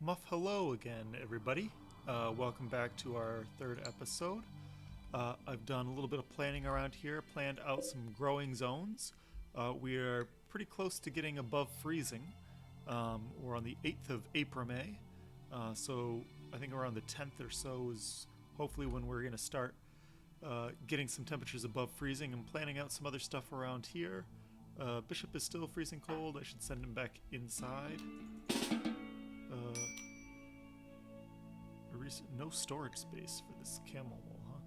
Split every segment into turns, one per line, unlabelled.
Muffalo again, everybody. Welcome back to our third episode. I've done a little bit of planning around here, planned out some growing zones. We are pretty close to getting above freezing. We're on the 8th of April, May. So I think around the 10th or so is hopefully when we're going to start getting some temperatures above freezing and planning out some other stuff around here. Bishop is still freezing cold. I should send him back inside. No storage space for this camel wool, huh?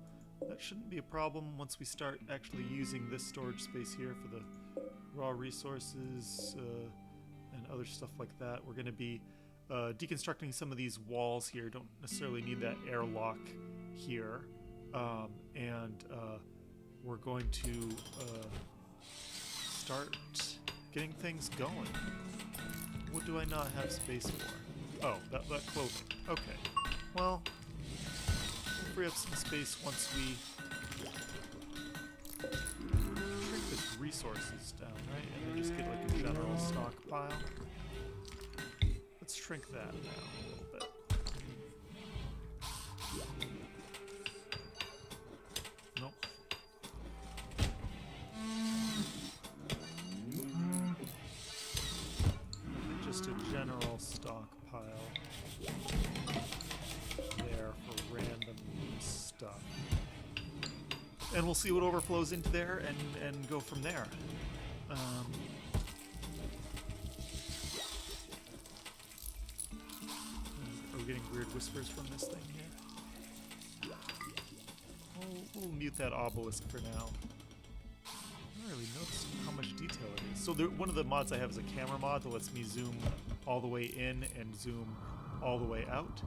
That shouldn't be a problem once we start actually using this storage space here for the raw resources and other stuff like that. We're going to be deconstructing some of these walls here. Don't necessarily need that airlock here. And we're going to start getting things going. What do I not have space for? Oh, that clothing. Okay. Well, we'll free up some space once we shrink this resources down, right? And then just get like a general stockpile. Let's shrink that down a little bit. Nope. Just a general stockpile there for random stuff. And we'll see what overflows into there and go from there. Are we getting weird whispers from this thing here? We'll mute that obelisk for now. I don't really notice how much detail it is. So one of the mods I have is a camera mod that lets me zoom all the way in and zoom all the way out.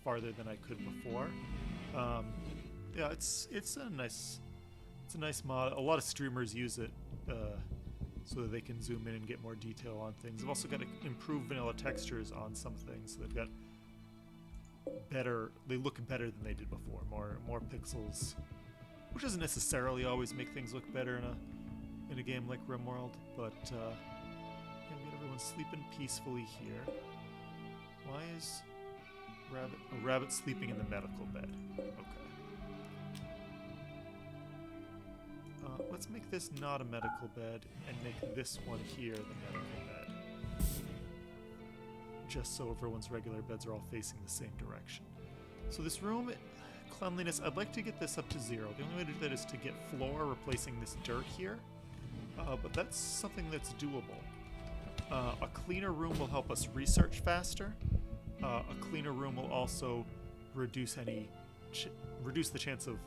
Farther than I could before. Yeah, it's a nice mod. A lot of streamers use it so that they can zoom in and get more detail on things. I've also got to improve vanilla textures on some things, so they've got better. They look better than they did before. More pixels, which doesn't necessarily always make things look better in a game like RimWorld, but yeah, we get everyone sleeping peacefully here. Why is Rabbit sleeping in the medical bed? Okay. Let's make this not a medical bed and make this one here the medical bed. Just so everyone's regular beds are all facing the same direction. So this room, cleanliness, I'd like to get this up to 0. The only way to do that is to get floor replacing this dirt here. But that's something that's doable. A cleaner room will help us research faster. A cleaner room will also reduce reduce the chance of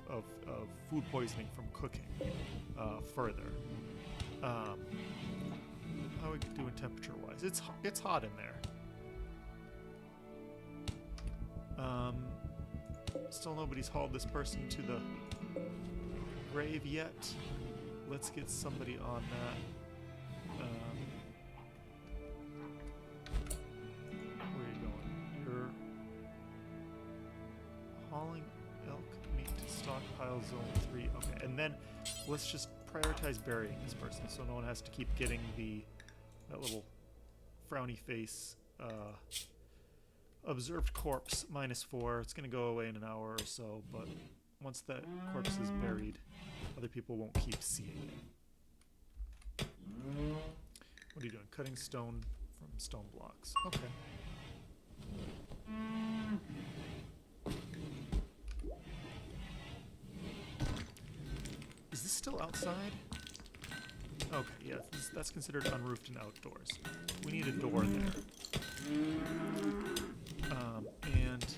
food poisoning from cooking further. How are we doing temperature-wise? It's hot in there. Still nobody's hauled this person to the grave yet. Let's get somebody on that. Hauling elk meat to stockpile zone 3. Okay, and then let's just prioritize burying this person so no one has to keep getting that little frowny face observed corpse -4. It's going to go away in an hour or so, but once that corpse is buried, other people won't keep seeing it. What are you doing? Cutting stone from stone blocks. Okay. Is this still outside? Okay, yeah, that's considered unroofed and outdoors. We need a door there. And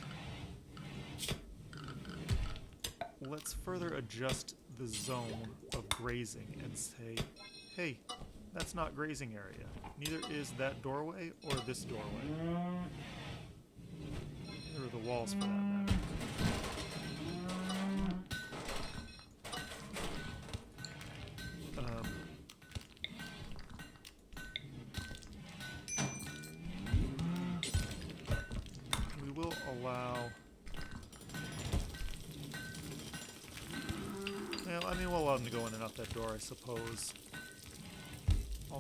let's further adjust the zone of grazing and say, hey, that's not grazing area. Neither is that doorway or this doorway. Neither are the walls for that matter. Well, I mean, we'll allow them to go in and out that door, I suppose.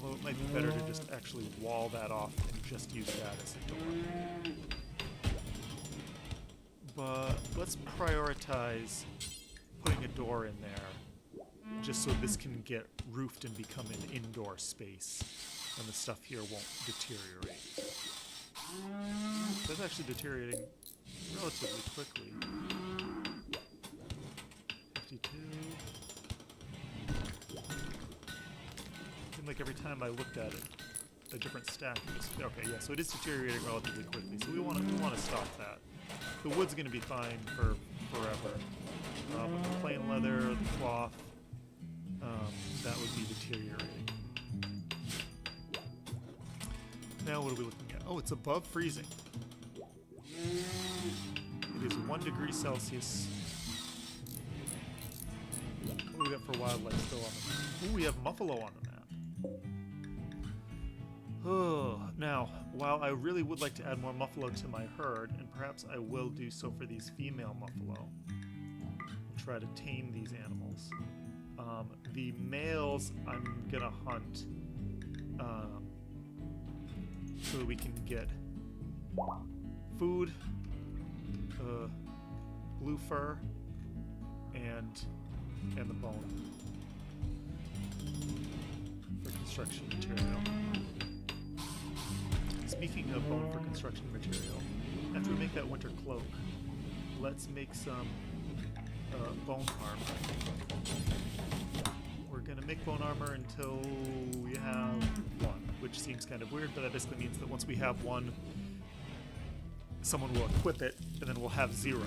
Although it might be better to just actually wall that off and just use that as a door. But let's prioritize putting a door in there just so this can get roofed and become an indoor space and the stuff here won't deteriorate. That's actually deteriorating relatively quickly. 52. Seemed like every time I looked at it, a different stack. Okay, yeah, so it is deteriorating relatively quickly. So we want to stop that. The wood's going to be fine for forever. But the plain leather, the cloth, that would be deteriorating. Now what are we looking at? Oh, it's above freezing. It is 1 degree Celsius. What do we got for wildlife still on the map? Ooh, we have Muffalo on the map. Oh, now, while I really would like to add more Muffalo to my herd, and perhaps I will do so for these female Muffalo, I'll try to tame these animals. The males I'm gonna hunt so that we can get food, blue fur, and the bone for construction material. Speaking of bone for construction material, after we make that winter cloak, let's make some bone armor. We're gonna make bone armor until we have 1, which seems kind of weird, but that basically means that once we have 1, someone will equip it, and then we'll have 0.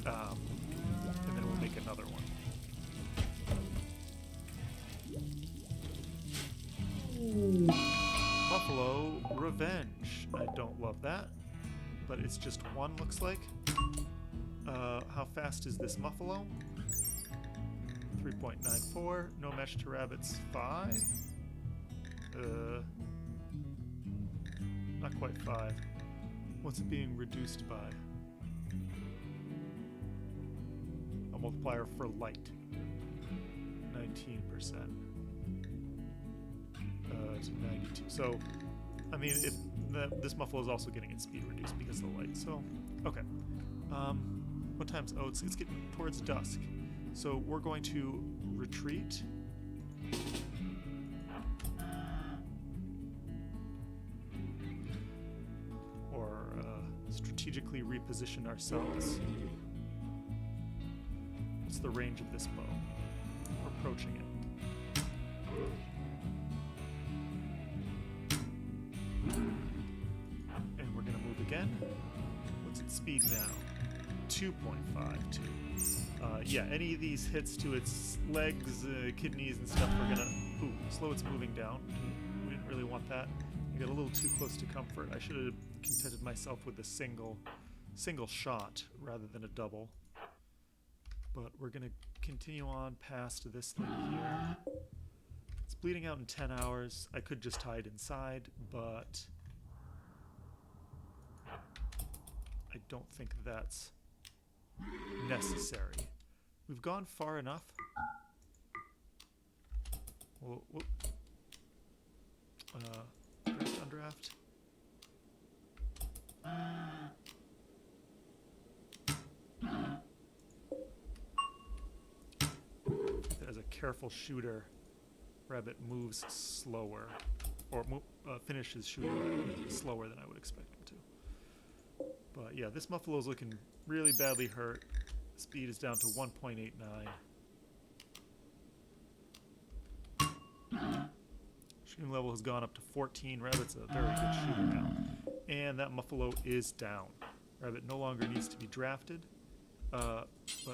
And then we'll make another one. Muffalo Revenge. I don't love that, but it's just 1, looks like. How fast is this Muffalo? 3.94. No mesh to rabbits, 5. Not quite 5. What's it being reduced by? A multiplier for light. 19%. To 92. So, I mean, if this Muffalo is also getting its speed reduced because of the light. So, okay. What time's? Oh, it's getting towards dusk. So we're going to retreat. Or strategically reposition ourselves. What's the range of this bow? We're approaching it. And we're going to move again. What's its speed now? 2.52. Yeah, any of these hits to its legs, kidneys, and stuff are gonna slow its moving down. We didn't really want that. I got a little too close to comfort. I should have contented myself with a single shot rather than a double. But we're gonna continue on past this thing here. It's bleeding out in 10 hours. I could just hide inside, but I don't think that's necessary. We've gone far enough. Draft, undraft. As a careful shooter, rabbit moves slower, or finishes shooting slower than I would expect him to. But yeah, this Muffalo is looking really badly hurt. Speed is down to 1.89. Shooting level has gone up to 14. Rabbit's a very good shooter now. And that Muffalo is down. Rabbit no longer needs to be drafted. But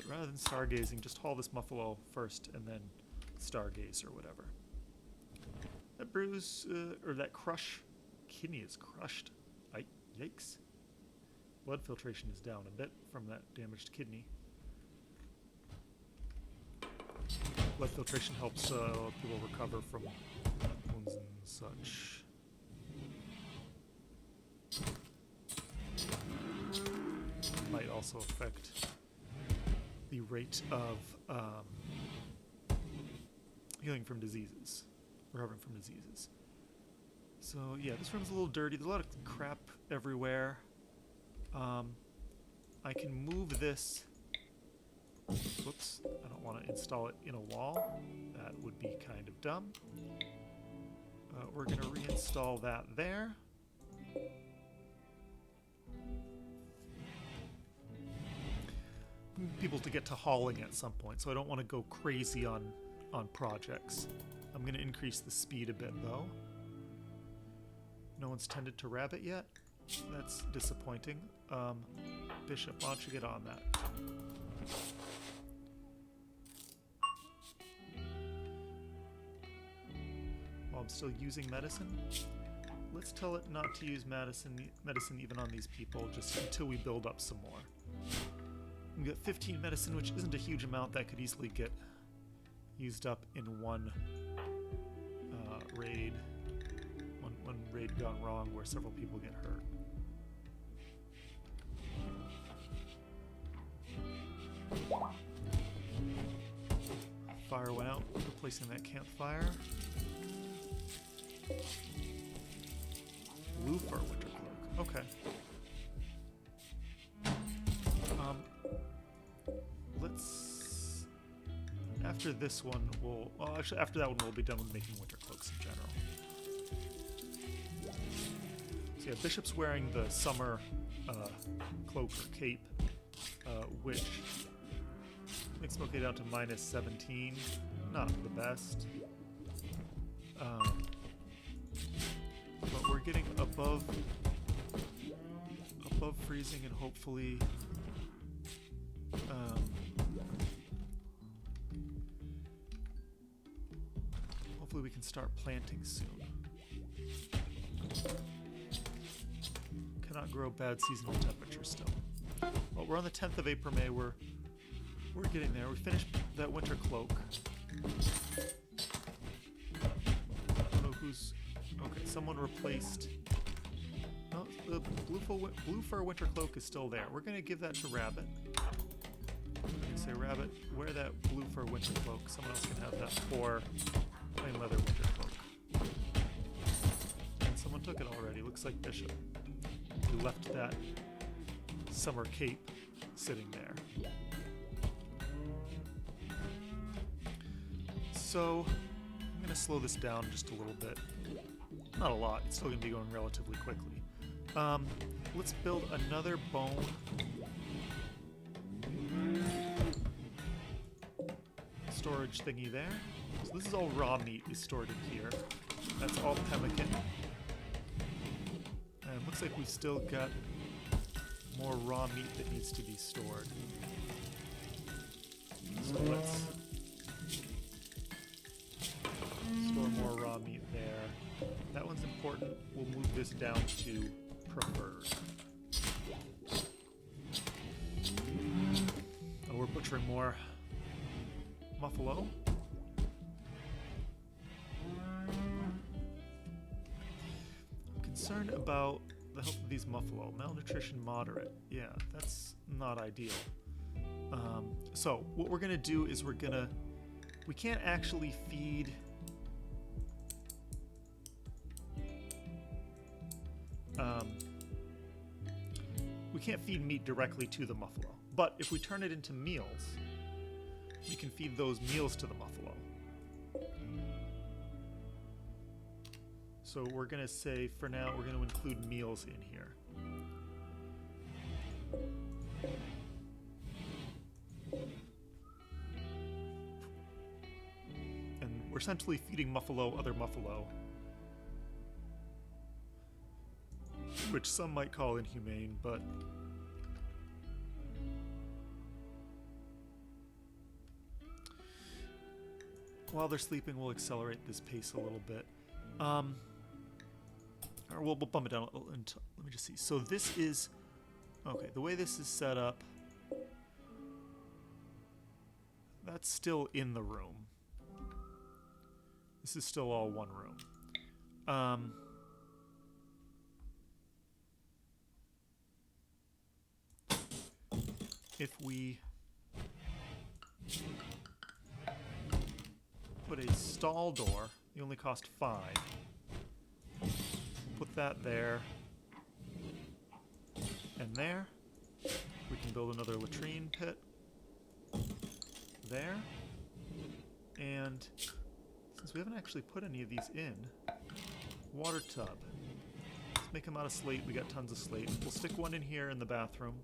rather than stargazing, just haul this Muffalo first and then stargaze or whatever. That bruise, or that crush, kidney is crushed. Yikes. Blood filtration is down a bit from that damaged kidney. Blood filtration helps people recover from wounds and such. Might also affect the rate of healing from diseases. recovering from diseases. So yeah, this room's a little dirty. There's a lot of crap everywhere. I can move this. Whoops, I don't want to install it in a wall. That would be kind of dumb. We're going to reinstall that there. People to get to hauling at some point, so I don't want to go crazy on projects. I'm going to increase the speed a bit, though. No one's tended to rabbit yet. That's disappointing. Bishop, why don't you get on that? While I'm still using medicine, let's tell it not to use medicine even on these people, just until we build up some more. We got 15 medicine, which isn't a huge amount. That could easily get used up in one raid. One raid gone wrong where several people get hurt. Fire went out, replacing that campfire. Blue fur winter cloak. Okay. Let's. After this one, well, actually, after that one, we'll be done with making winter cloaks in general. So yeah, Bishop's wearing the summer cloak or cape, which makes him okay down to -17. Not the best. But we're getting above freezing, and hopefully hopefully we can start planting soon. Cannot grow bad seasonal temperatures still. Well, we're on the 10th of April, May. We're getting there. We finished that winter cloak. I don't know who's... Okay, someone replaced... No, the blue fur winter cloak is still there. We're going to give that to Rabbit. We're going to say, Rabbit, wear that blue fur winter cloak. Someone else can have that poor plain leather winter cloak. And someone took it already. Looks like Bishop. We left that summer cape sitting there. So, I'm going to slow this down just a little bit. Not a lot, it's still going to be going relatively quickly. Let's build another bone. Storage thingy there. So this is all raw meat is stored in here. That's all pemmican. And looks like we've still got more raw meat that needs to be stored. So let's store more raw meat there. That one's important. We'll move this down to preferred. Oh, we're butchering more Muffalo. I'm concerned about the health of these Muffalo. Malnutrition moderate. Yeah, that's not ideal. So what we're gonna do is we can't actually feed we can't feed meat directly to the Muffalo, but if we turn it into meals, we can feed those meals to the Muffalo. So we're going to say, for now, we're going to include meals in here. And we're essentially feeding Muffalo other Muffalo, which some might call inhumane, but while they're sleeping, we'll accelerate this pace a little bit. Or we'll bump it down a little. Let me just see. So this is... Okay, the way this is set up, that's still in the room. This is still all one room. If we put a stall door They only cost 5. Put that there. And there. We can build another latrine pit. There. And since we haven't actually put any of these in, water tub. Let's make them out of slate. We got tons of slate. We'll stick one in here in the bathroom.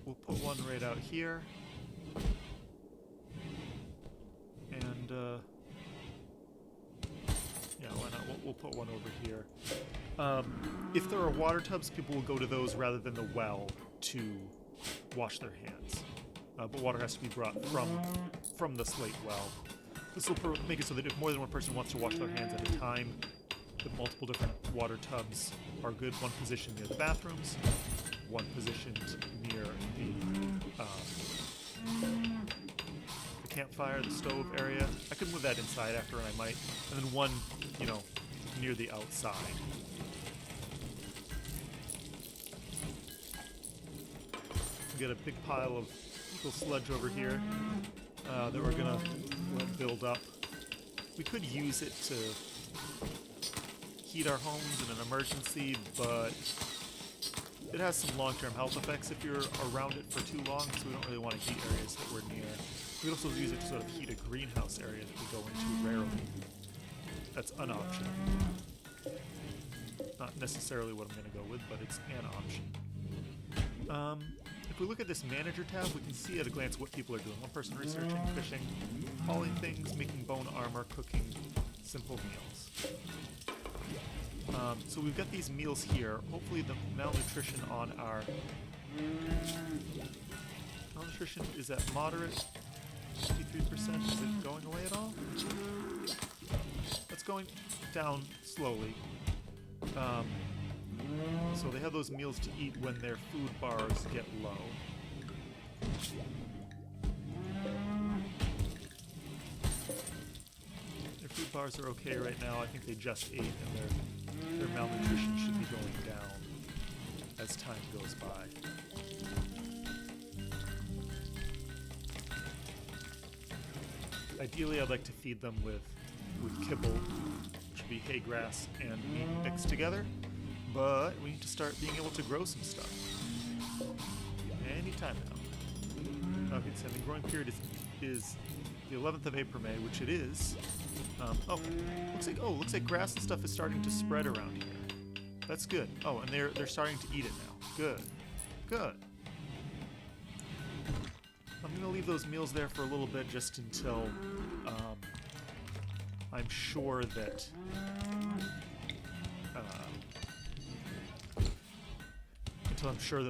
We'll put one right out here. And, yeah, why not? We'll put one over here. If there are water tubs, people will go to those rather than the well to wash their hands. But water has to be brought from the slate well. This will make it so that if more than one person wants to wash their hands at a time, that multiple different water tubs are good. One positioned near the bathrooms, one positioned near the campfire, the stove area. I could move that inside after, and I might. And then one, you know, near the outside. We got a big pile of equal sludge over here that we're gonna let build up. We could use it to heat our homes in an emergency, but it has some long-term health effects if you're around it for too long, so we don't really want to heat areas that we're near. We could also use it to sort of heat a greenhouse area that we go into rarely. That's an option. Not necessarily what I'm going to go with, but it's an option. If we look at this manager tab, we can see at a glance what people are doing. One person researching, fishing, hauling things, making bone armor, cooking simple meals. So we've got these meals here. Hopefully the malnutrition on our... Malnutrition is at moderate, 53%. Is it going away at all? It's going down slowly. So they have those meals to eat when their food bars get low. Their food bars are okay right now. I think they just ate, and their malnutrition should be going down as time goes by. Ideally, I'd like to feed them with kibble, which would be hay grass and meat mixed together. But we need to start being able to grow some stuff. Anytime now. Okay, so the growing period is the 11th of April, May, which it is. Looks like grass and stuff is starting to spread around here. That's good. Oh, and they're starting to eat it now. Good. Good. I'm gonna leave those meals there for a little bit, just until I'm sure that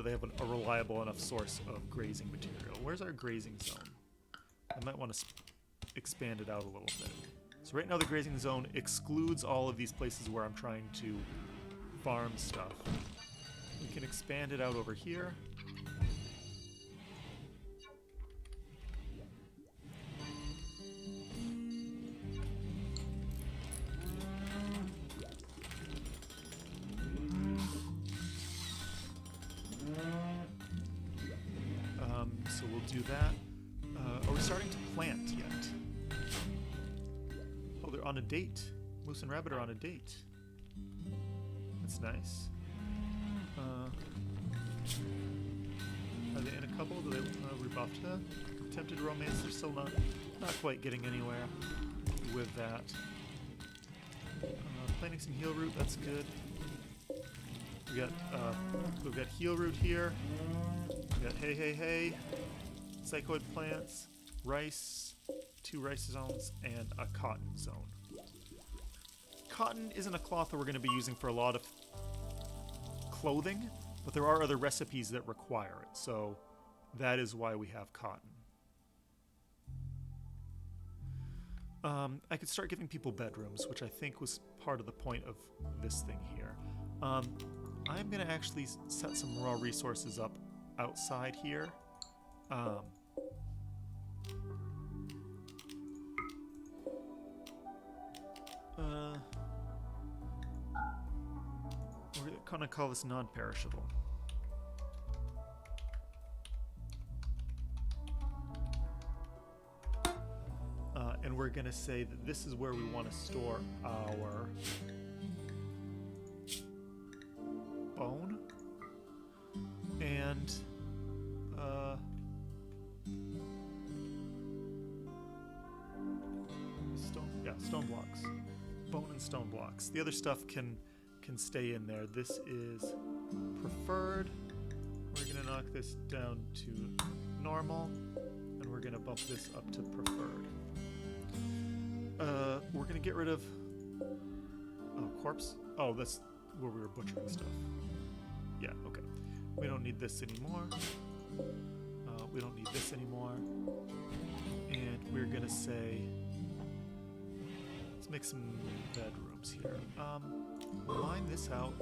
they have a reliable enough source of grazing material. Where's our grazing zone? I might want to expand it out a little bit. So right now the grazing zone excludes all of these places where I'm trying to farm stuff. We can expand it out over here. So we'll do that. Are we starting to plant yet? Oh, they're on a date. Moose and Rabbit are on a date. That's nice. Are they in a couple? Do they rebuff to attempted romance? They're still not quite getting anywhere with that. Planting some heel root, that's good. We've got heel root here. We got hay, psychoid plants, rice, 2 rice zones, and a cotton zone. Cotton isn't a cloth that we're going to be using for a lot of clothing, but there are other recipes that require it, so that is why we have cotton. I could start giving people bedrooms, which I think was part of the point of this thing here. I'm going to actually set some raw resources up outside here. We're going to call this non-perishable. going to say that this is where we want to store our bone and stone blocks. Bone and stone blocks. The other stuff can stay in there. This is preferred. We're going to knock this down to normal, and we're going to bump this up to preferred. We're going to get rid of corpse. Oh, that's where we were butchering stuff. Yeah, okay. We don't need this anymore. We don't need this anymore. And we're going to say, let's make some bedrooms here. Line this out.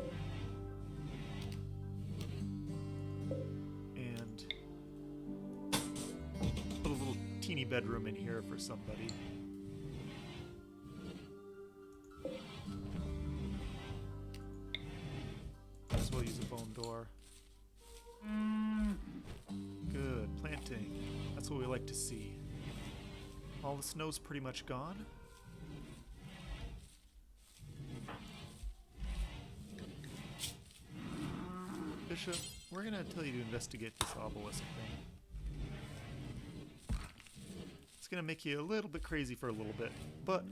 And put a little teeny bedroom in here for somebody. As well use a bone door. Good, planting. That's what we like to see. All the snow's pretty much gone. Bishop, we're gonna tell you to investigate this obelisk thing. It's gonna make you a little bit crazy for a little bit, but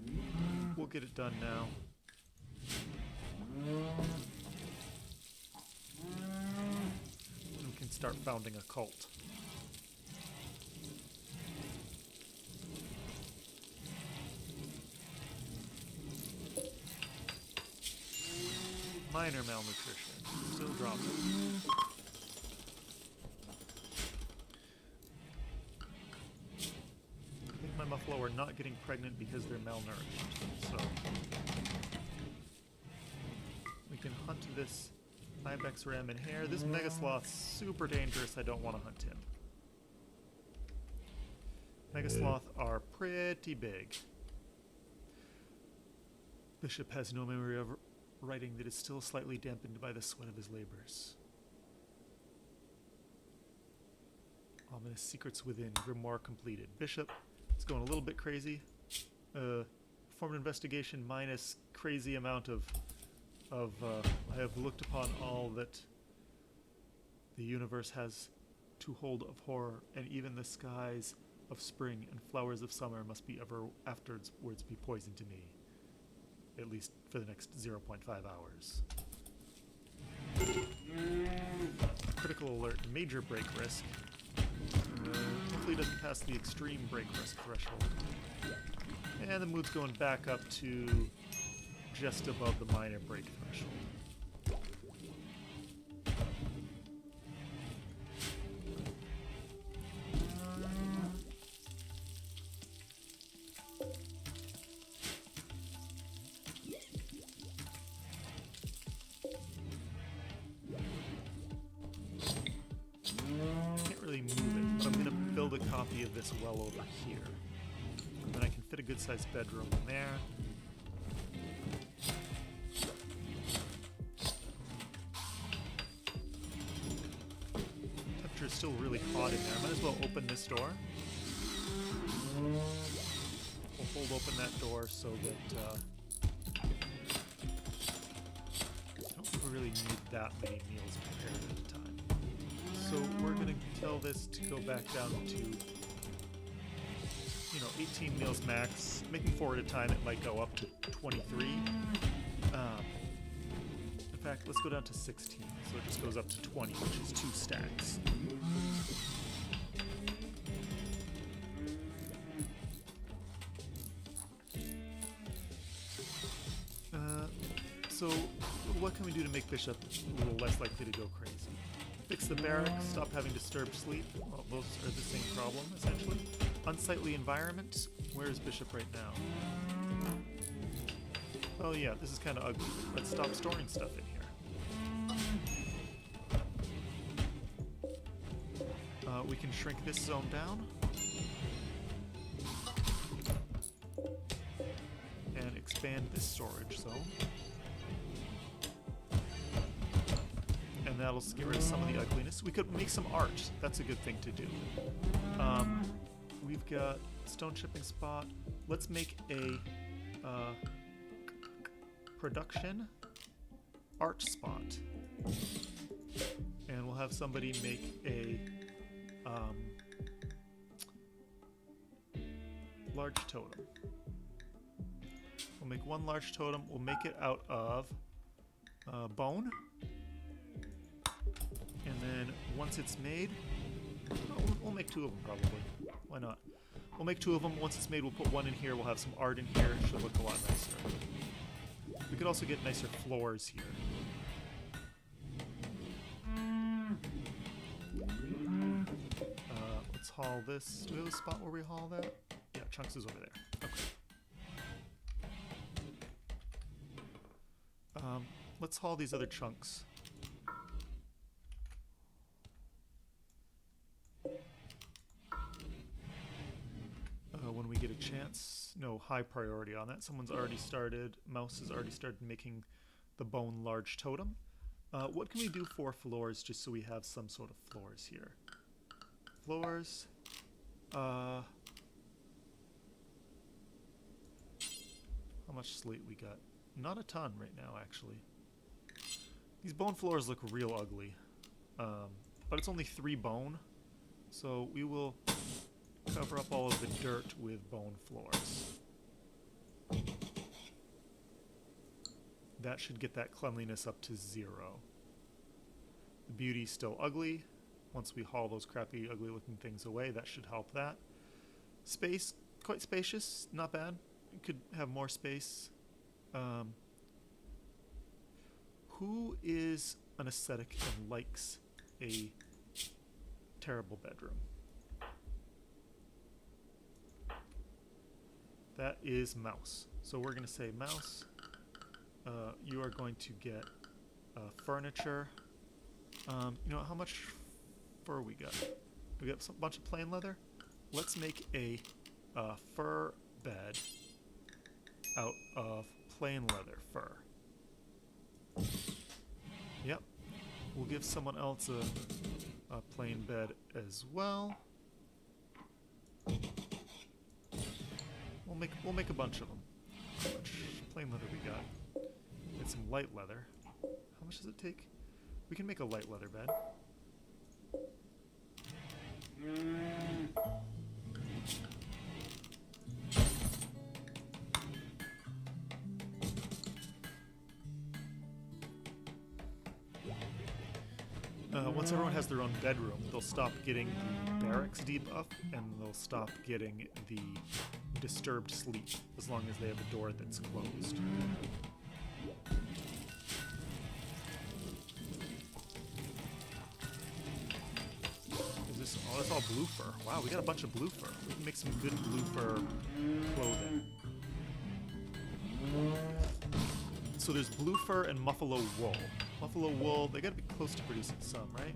we'll get it done now. We can start founding a cult. Minor malnutrition. Still dropping. I think my Muffalo are not getting pregnant because they're malnourished. So we can hunt this Ibex ram and hare. This Mega Sloth's super dangerous. I don't want to hunt him. Mega Sloth are pretty big. Bishop has no memory of writing that is still slightly dampened by the sweat of his labors. Ominous secrets within. Grimoire completed. Bishop is going a little bit crazy. Perform an investigation minus crazy amount of I have looked upon all that the universe has to hold of horror, and even the skies of spring and flowers of summer must be ever afterwards be poison to me. At least for the next 0.5 hours. Critical alert, major break risk. Hopefully it doesn't pass the extreme break risk threshold. And the mood's going back up to just above the minor break threshold. A copy of this well over here. And then I can fit a good sized bedroom in there. Temperature is still really hot in there. Might as well open this door. We'll hold open that door so that I don't think we really need that many meals prepared at a time. So we're going to tell this to go back down to, 18 meals max. Making 4 at a time, it might go up to 23. In fact, let's go down to 16. So it just goes up to 20, which is 2 stacks. So what can we do to make Bishop a little less likely to go crazy? Fix the barracks, stop having disturbed sleep. Well, those are the same problem, essentially. Unsightly environment. Where is Bishop right now? Oh yeah, this is kind of ugly. Let's stop storing stuff in here. We can shrink this zone down. And expand this storage zone. And that'll get rid of some of the ugliness. We could make some art. That's a good thing to do. We've got stone chipping spot. Let's make a production art spot. And we'll have somebody make a large totem. We'll make one large totem. We'll make it out of bone. And then once it's made, we'll make two of them probably. Why not? We'll make two of them. Once it's made, we'll put one in here. We'll have some art in here. It should look a lot nicer. We could also get nicer floors here. Let's haul this. Do we have a spot where we haul that? Yeah, Chunks is over there. Okay. Let's haul these other chunks. When we get a chance. No, high priority on that. Someone's already started. Mouse has already started making the bone large totem. What can we do for floors just so we have some sort of floors here? Floors. How much slate we got? Not a ton right now, actually. These bone floors look real ugly. But it's only 3 bone. So we will cover up all of the dirt with bone floors. That should get that cleanliness up to 0. The beauty's still ugly. Once we haul those crappy, ugly looking things away, that should help that. Space, quite spacious, not bad. You could have more space. Who is an ascetic and likes a terrible bedroom? That is Mouse. So we're going to say, Mouse, you are going to get furniture. You know, how much fur we got? We got a bunch of plain leather. Let's make a fur bed out of plain leather fur. Yep. We'll give someone else a plain bed as well. We'll make a bunch of them. How much plain leather we got? Get some light leather. How much does it take? We can make a light leather bed. Once everyone has their own bedroom, they'll stop getting the barracks debuff, and they'll stop getting the disturbed sleep, as long as they have a door that's closed. Is this, oh, that's all blue fur. Wow, we got a bunch of blue fur. We can make some good blue fur clothing. So there's blue fur and Muffalo wool. Muffalo wool, they gotta be close to producing some, right?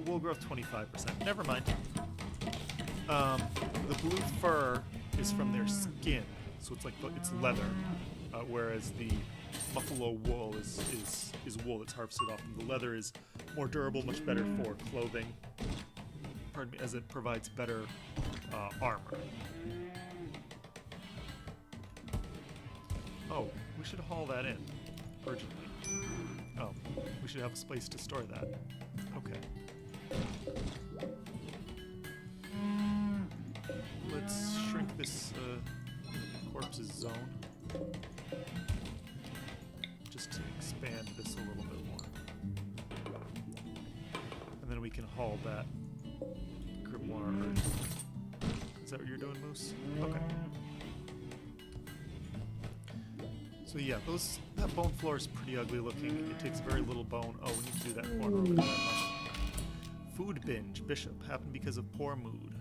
Wool growth 25%. Never mind. The blue fur is from their skin, so it's like it's leather, whereas the Muffalo wool is wool that's harvested off, and the leather is more durable, much better for clothing. Pardon me, as it provides better armor. Oh, we should haul that in urgently. Oh, we should have a space to store that. Okay. Let's shrink this corpse's zone. Just to expand this a little bit more. And then we can haul that grimoire. Is that what you're doing, Moose? Okay. So yeah, that bone floor is pretty ugly looking. It takes very little bone. Oh, we need to do that corner over there. Huh? Food binge, Bishop, happened because of poor mood.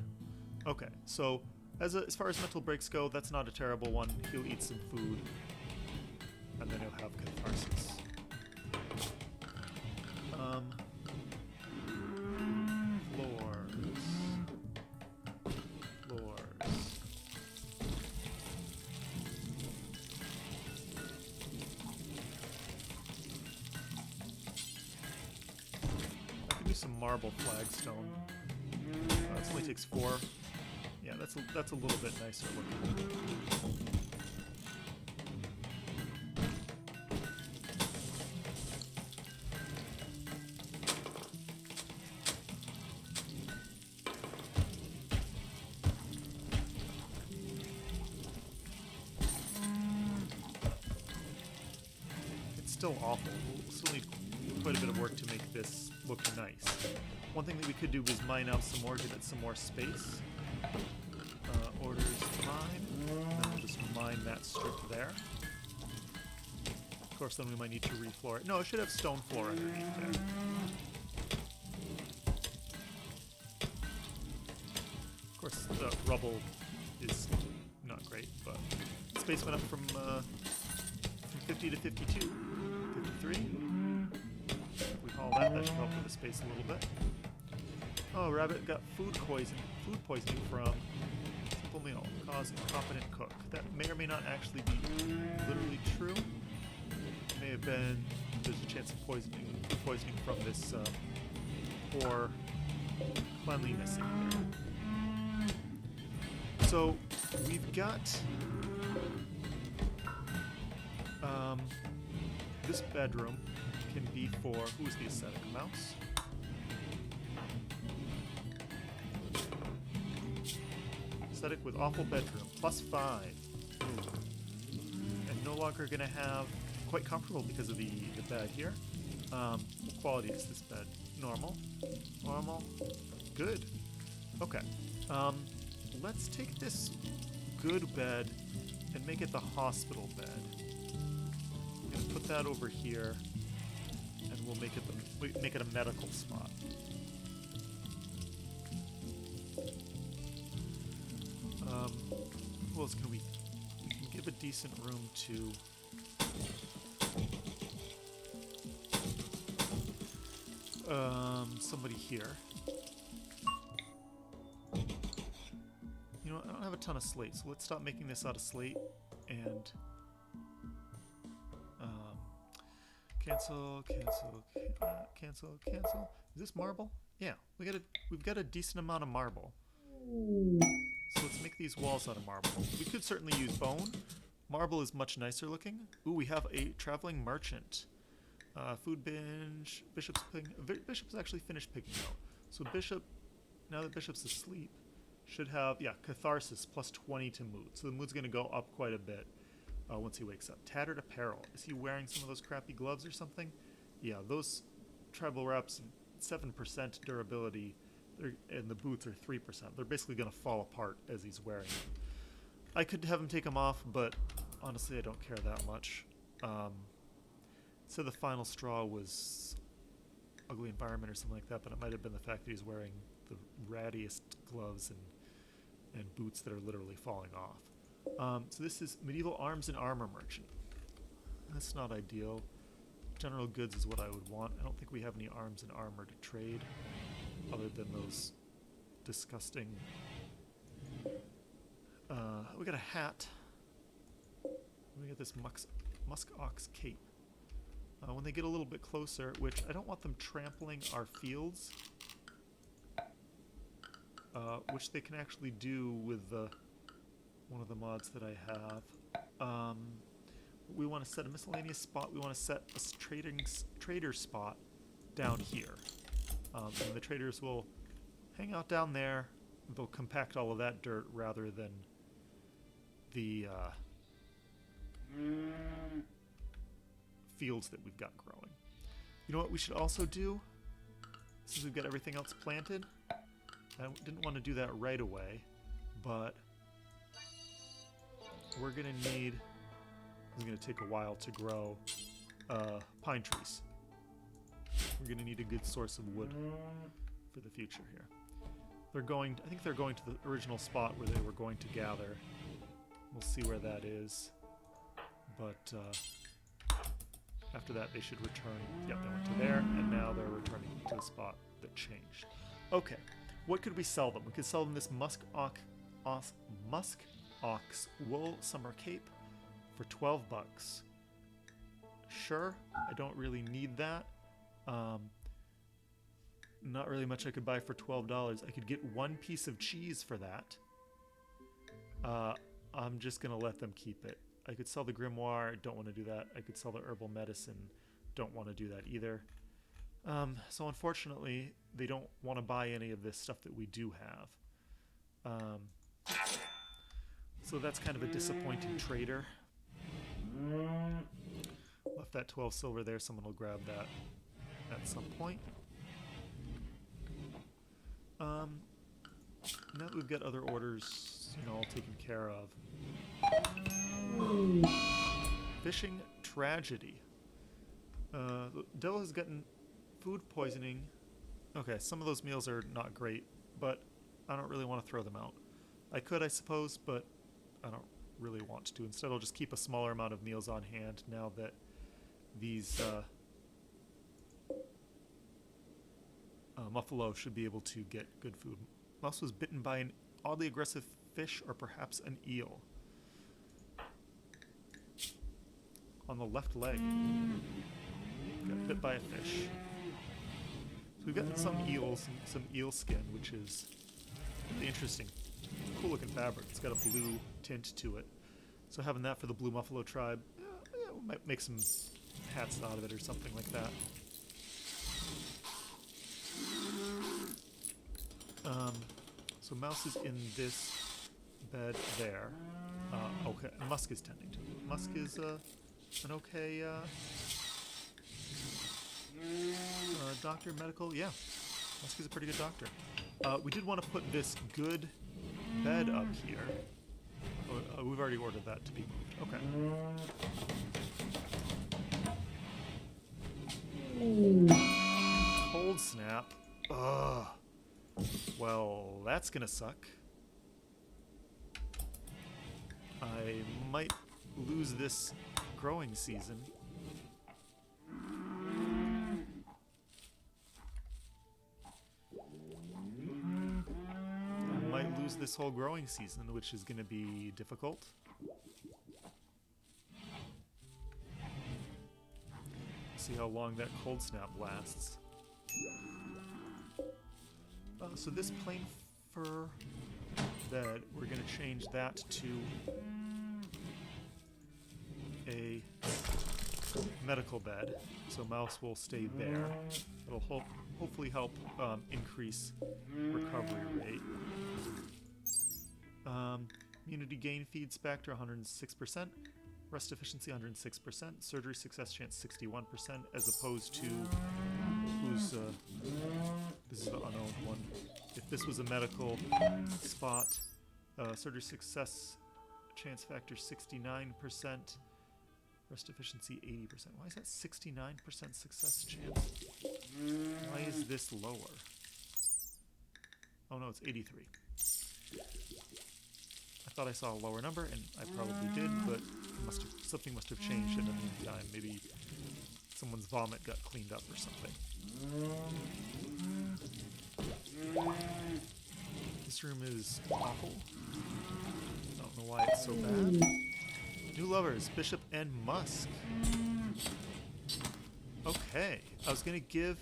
Okay, so as far as mental breaks go, that's not a terrible one. He'll eat some food, and then he'll have catharsis. Some marble flagstone. This only takes 4. that's a little bit nicer looking. It's still awful. We'll still need quite a bit of work to make this look nice. One thing that we could do is mine out some more, give it some more space. Orders mine, and then we'll just mine that strip there. Of course, then we might need to refloor it. No, it should have stone floor underneath there. Of course, the rubble is not great, but space went up from 50 to 52, 53. If we haul that, that should help with the space a little bit. Oh, rabbit got food poisoning from simple meal, cause incompetent cook. That may or may not actually be literally true. It may have been, there's a chance of food poisoning from this poor cleanliness in here. So, we've got this bedroom can be for, who's the aesthetic? Mouse? Aesthetic with awful bedroom, +5. Ooh. And no longer gonna have, quite comfortable because of the bed here. What quality is this bed? Normal? Normal? Good. Okay. Let's take this good bed and make it the hospital bed. I'm gonna put that over here, and we'll make it a medical spot. Who else can we can give a decent room to? Somebody here. You know what? I don't have a ton of slate, so let's stop making this out of slate and cancel. Is this marble? Yeah, we've got a decent amount of marble. So let's make these walls out of marble. We could certainly use bone. Marble is much nicer looking. Ooh, we have a traveling merchant. Food binge. Bishop's actually finished picking out. So Bishop, now that Bishop's asleep, should have, yeah, catharsis +20 to mood. So the mood's going to go up quite a bit once he wakes up. Tattered apparel. Is he wearing some of those crappy gloves or something? Yeah, those tribal wraps, 7% durability, and the boots are 3%. They're basically going to fall apart as he's wearing them. I could have him take them off, but honestly I don't care that much. So the final straw was ugly environment or something like that, but it might have been the fact that he's wearing the rattiest gloves and boots that are literally falling off. So this is medieval arms and armor merchant. That's not ideal. General goods is what I would want. I don't think we have any arms and armor to trade other than those disgusting... we got a hat. We got this musk ox cape. When they get a little bit closer, which I don't want them trampling our fields, which they can actually do with one of the mods that I have. We want to set a miscellaneous spot. We want to set a trader spot down here. And the traders will hang out down there. They'll compact all of that dirt rather than the fields that we've got growing. You know what we should also do? Since we've got everything else planted, I didn't want to do that right away, but we're going to need, it's going to take a while to grow pine trees. We're going to need a good source of wood for the future here. I think they're going to the original spot where they were going to gather. We'll see where that is. But after that, they should return. Yep, they went to there, and now they're returning to the spot that changed. Okay, what could we sell them? We could sell them this musk ox wool summer cape for 12 bucks. Sure, I don't really need that. Not really much I could buy for $12. I could get one piece of cheese for that. Uh, I'm just gonna let them keep it. I could sell the grimoire, don't want to do that. I could sell the herbal medicine, don't want to do that either. So unfortunately, they don't want to buy any of this stuff that we do have. So that's kind of a disappointing trader. Left that 12 silver there, someone will grab that at some point. Now that we've got other orders, all taken care of. Fishing tragedy. Dill has gotten food poisoning. Okay, some of those meals are not great, but I don't really want to throw them out. I could, I suppose, but I don't really want to. Instead, I'll just keep a smaller amount of meals on hand now that these Muffalo should be able to get good food. Mouse was bitten by an oddly aggressive fish or perhaps an eel. On the left leg. Got bit by a fish. So we've got some eels, some eel skin, which is really interesting. Cool looking fabric. It's got a blue tint to it. So having that for the Blue Muffalo tribe, we might make some hats out of it or something like that. So Mouse is in this bed there. Okay, Musk is tending to it. Musk is an okay doctor, medical. Yeah, Musk is a pretty good doctor. We did want to put this good bed up here. Oh, we've already ordered that to be moved. Okay. Cold snap. Ugh. Well, that's gonna suck. I might lose this growing season. I might lose this whole growing season, which is gonna be difficult. See how long that cold snap lasts. So this plain fur bed, we're going to change that to a medical bed. So Mouse will stay there. It'll hopefully help increase recovery rate. Immunity gain feed spectre 106%. Rest efficiency 106%. Surgery success chance 61%, as opposed to this is the unowned one. If this was a medical spot, surgery success chance factor 69%, rest efficiency 80%. Why is that 69% success chance? Why is this lower? Oh no, it's 83. I thought I saw a lower number, and I probably did, but something must have changed in the meantime. Maybe someone's vomit got cleaned up or something. This room is awful. I don't know why it's so bad. New lovers, Bishop and Musk. Okay, I was gonna give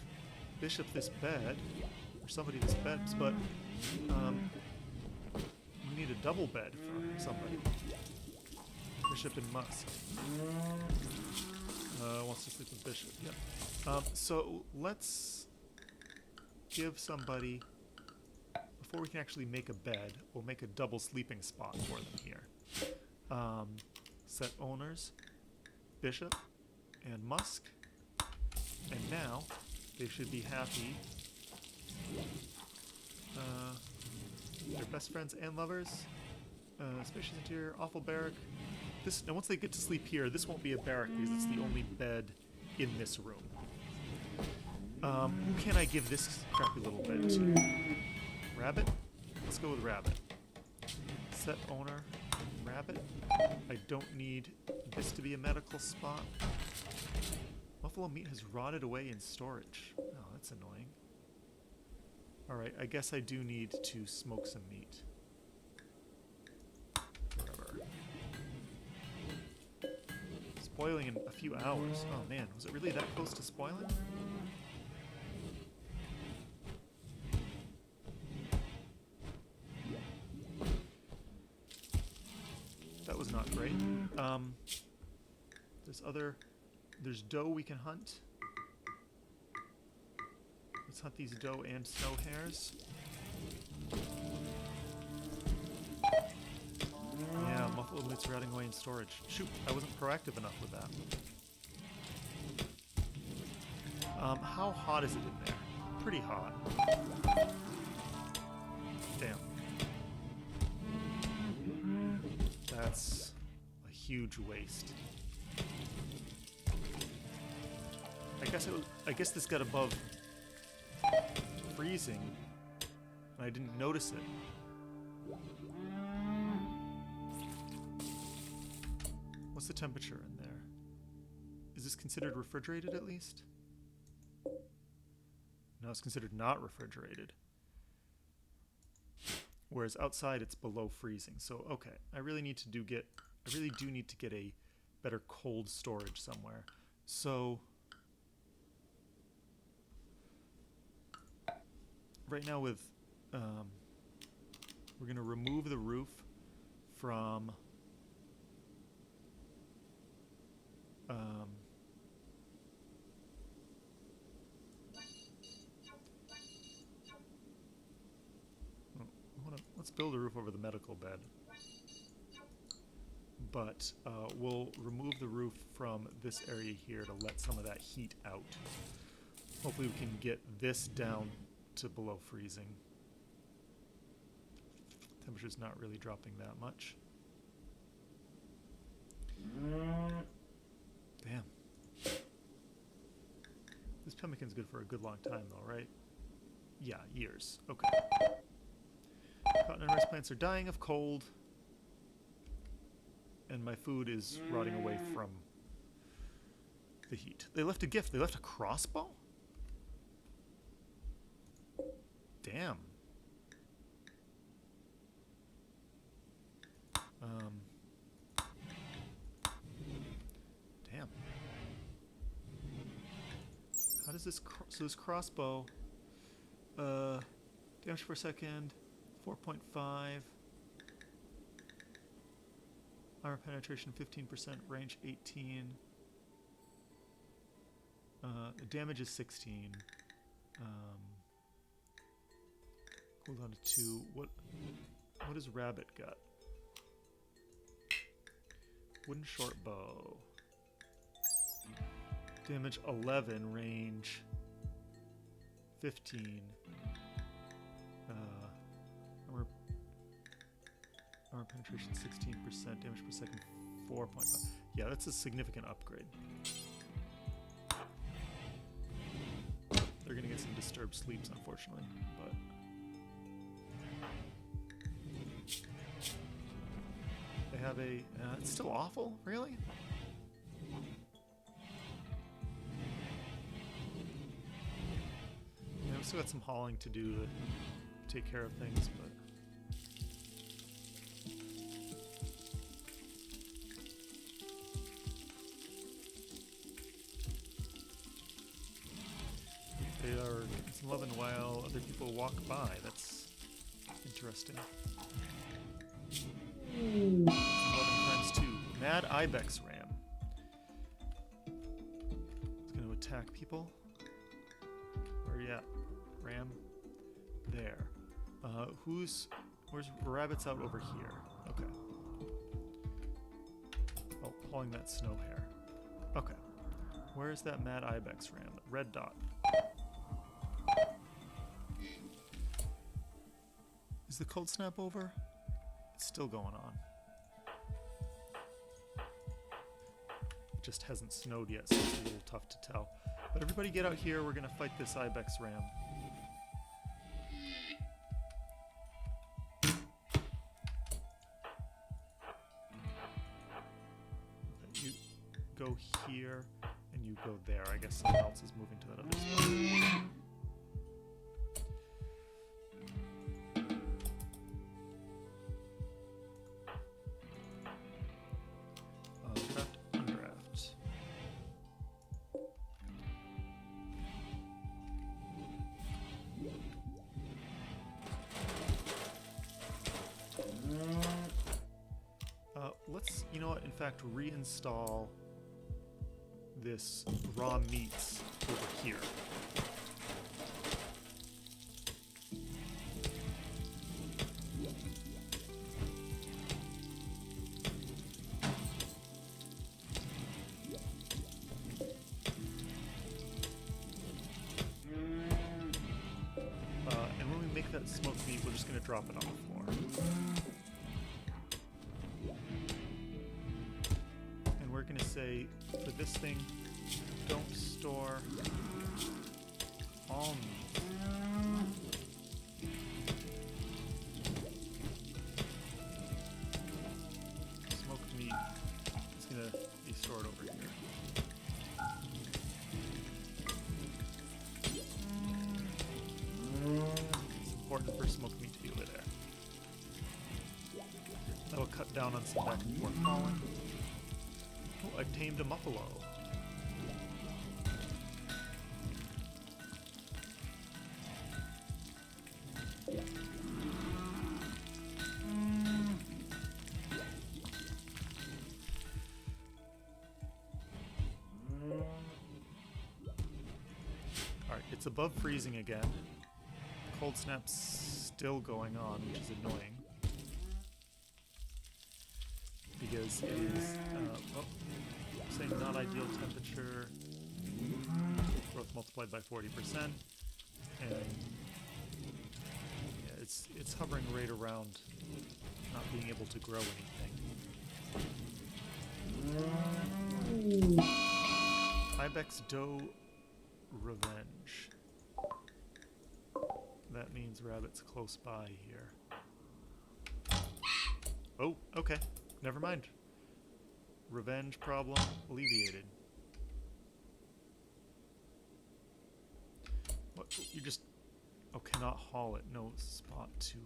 Bishop this bed, or somebody this bed, but we need a double bed for somebody. Bishop and Musk. Wants to sleep with Bishop, yeah. So let's give somebody, before we can actually make a bed, we'll make a double sleeping spot for them here. Set owners, Bishop and Musk, and now they should be happy. They're best friends and lovers. Spacious interior, awful barrack. Now once they get to sleep here, this won't be a barrack because it's the only bed in this room. Who can I give this crappy little bed to? Rabbit? Let's go with Rabbit. Set owner, Rabbit. I don't need this to be a medical spot. Muffalo meat has rotted away in storage. Oh, that's annoying. Alright, I guess I do need to smoke some meat. Forever. Spoiling in a few hours. Oh man, was it really that close to spoiling? There's doe we can hunt. Let's hunt these doe and snow hares. Yeah, Muffalo admits rotting away in storage. Shoot, I wasn't proactive enough with that. How hot is it in there? Pretty hot. Damn. That's a huge waste. I guess this got above freezing, and I didn't notice it. What's the temperature in there? Is this considered refrigerated at least? No, it's considered not refrigerated. Whereas outside it's below freezing. So okay, I really do need to get a better cold storage somewhere. So right now with we're gonna remove the roof from let's build a roof over the medical bed. But we'll remove the roof from this area here to let some of that heat out. Hopefully we can get this down to below freezing. Temperature's not really dropping that much. Damn. This pemmican's good for a good long time though, right? Yeah, years. Okay. Cotton and rice plants are dying of cold. And my food is rotting away from the heat. They left a gift. They left a crossbow? Damn. Damn. How does this... so this crossbow... damage per second... 4.5... Armor penetration 15%, range 18. Damage is 16. Cooldown to 2. What does Rabbit got? Wooden short bow. Damage 11, range 15. Armor penetration 16%, damage per second 4.5. Yeah, that's a significant upgrade. They're gonna get some disturbed sleeps, unfortunately, but they have a. It's still awful, really. Yeah, we've still got some hauling to do to take care of things, but. They are getting some loving while other people walk by. That's interesting. 11 times 2. Mad Ibex Ram. It's going to attack people. Where are you at? Ram? There. Where's Rabbit's out over here? Okay. Oh, pulling that snow hare. Okay. Where's that Mad Ibex Ram? Red dot. Is the cold snap over? It's still going on. It just hasn't snowed yet, so it's a little tough to tell. But everybody get out here, we're gonna fight this Ibex Ram. Okay, you go here, and you go there. I guess someone else is moving to that other spot. Let's, you know what, in fact, reinstall this raw meats over here. And when we make that smoked meat, we're just going to drop it on the floor. And we're going to say, for this thing, don't store all meat. Smoked meat is going to be stored over here. It's important for smoked meat to be over there. That'll cut down on some back and forth hauling. Oh, I've tamed a Muffalo. Alright, it's above freezing again. Cold snap's still going on, which is annoying. Because it is, saying not ideal temperature, growth multiplied by 40%, and yeah, it's hovering right around not being able to grow anything. Ibex doe revenge. That means rabbit's close by here. Oh, okay. Never mind. Revenge problem alleviated. What? You just... Oh, cannot haul it. No spot to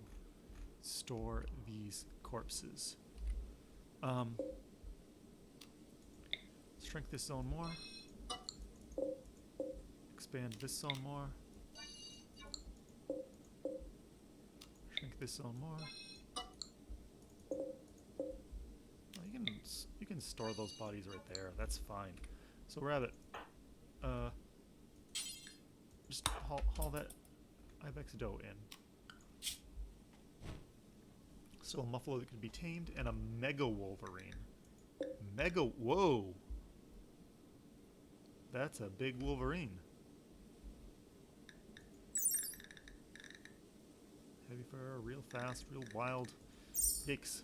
store these corpses. Shrink this zone more. Expand this zone more. Shrink this zone more. You can store those bodies right there. That's fine. So rabbit, just haul that ibex doe in. Still a Muffalo that can be tamed, and a Mega Wolverine. Whoa! That's a big Wolverine. Heavy fur, real fast, real wild. Yikes.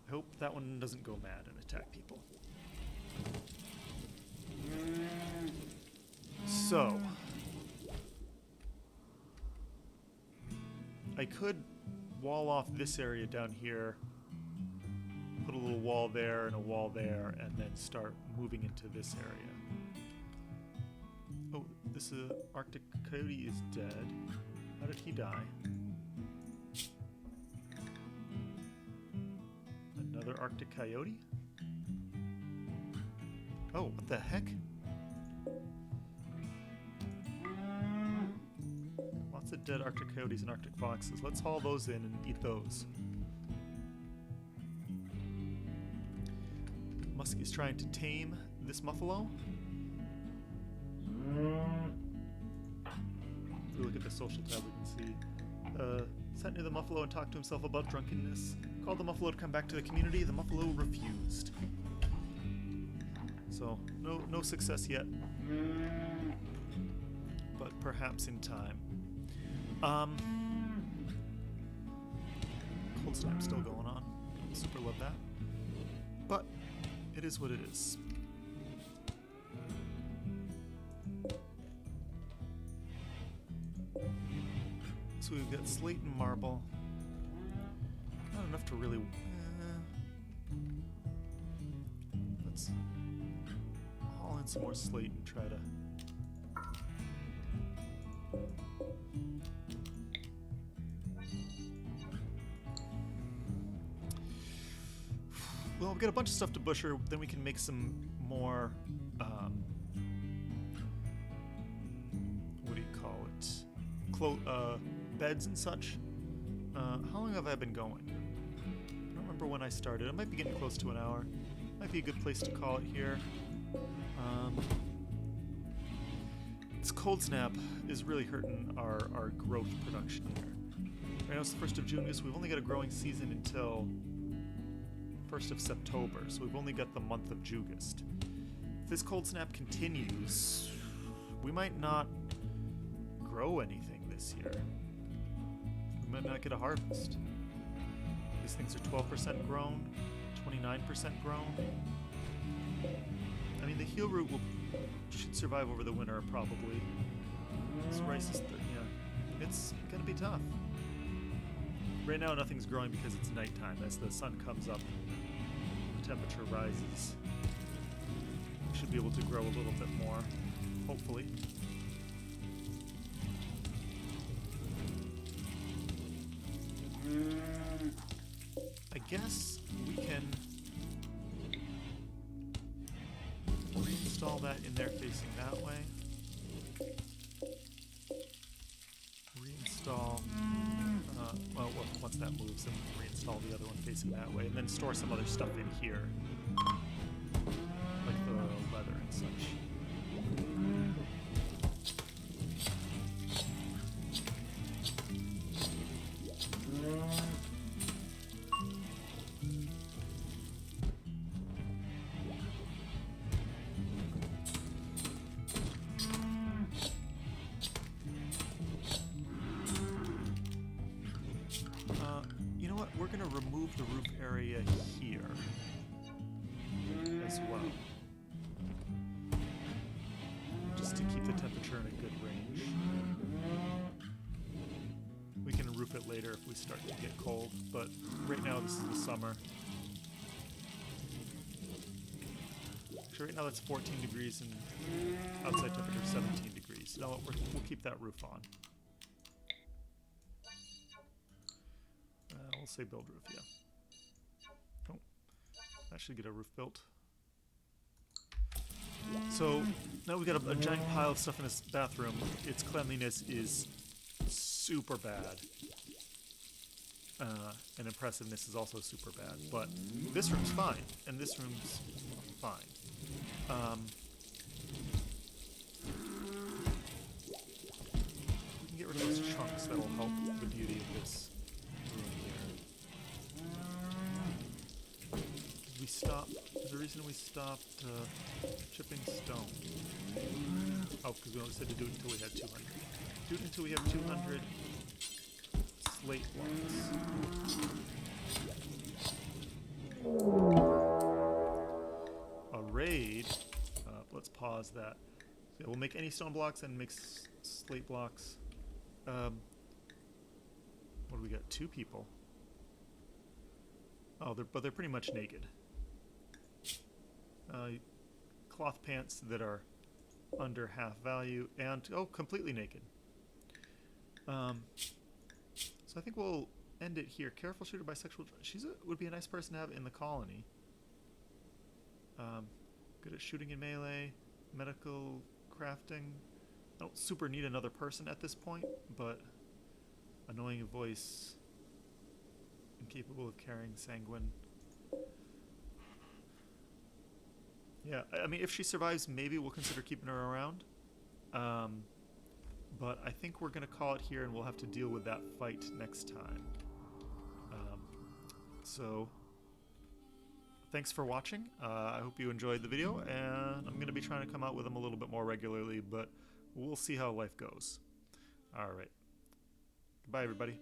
I hope that one doesn't go mad and attack people. So, I could wall off this area down here, put a little wall there and a wall there, and then start moving into this area. Oh, this Arctic Coyote is dead. How did he die? Another Arctic Coyote? Oh, what the heck? Lots of dead Arctic Coyotes and Arctic Foxes. Let's haul those in and eat those. Muskie's trying to tame this Muffalo. If we look at the social tab, we can see sat near the Muffalo and talked to himself about drunkenness. Called the Muffalo to come back to the community. The Muffalo refused. So, no success yet. But perhaps in time. Cold snap still going on. Super love that. But it is what it is. So we've got slate and marble. Not enough to really... let's haul in some more slate and try to... Well, we've got a bunch of stuff to butcher, then we can make some more... what do you call it? Beds and such. How long have I been going? I don't remember when I started. I might be getting close to an hour. Might be a good place to call it here. This cold snap is really hurting our growth production here. Right now it's the 1st of June, so we've only got a growing season until 1st of September, so we've only got the month of Jugust. If this cold snap continues, we might not grow anything this year. We might not get a harvest. These things are 12% grown, 29% grown. I mean, the heel root should survive over the winter, probably. This rice is, yeah, it's gonna be tough. Right now, nothing's growing because it's nighttime. As the sun comes up, the temperature rises. We should be able to grow a little bit more, hopefully. I guess we can reinstall that in there facing that way. Reinstall, well, once that moves, then we can reinstall the other one facing that way, and then store some other stuff in here, like the leather and such. You know what? We're going to remove the roof area here as well, just to keep the temperature in a good range. We can roof it later if we start to get cold, but right now this is the summer. Actually, right now that's 14 degrees and outside temperature 17 degrees. No, we'll keep that roof on. We'll say build roof, yeah. Oh, that should get a roof built. So now we've got a giant pile of stuff in this bathroom. Its cleanliness is super bad. And impressiveness is also super bad. But this room's fine, and this room's fine. We can get rid of those chunks. That'll help the beauty of this room here. We stopped. There's a reason we stopped chipping stone. Oh, because we only said to do it until we had 200. Do it until we have 200 slate blocks. A raid. Let's pause that. So we'll make any stone blocks and make slate blocks. What do we got? 2 people. Oh, they're pretty much naked. Cloth pants that are under half value and completely naked. So I think we'll end it here. Careful shooter, bisexual. Would be a nice person to have in the colony. Good at shooting in melee, medical crafting. I don't super need another person at this point, but annoying voice, incapable of carrying sanguine. Yeah, I mean, if she survives, maybe we'll consider keeping her around. But I think we're going to call it here, and we'll have to deal with that fight next time. So, thanks for watching. I hope you enjoyed the video, and I'm going to be trying to come out with them a little bit more regularly, but we'll see how life goes. All right. Goodbye, everybody.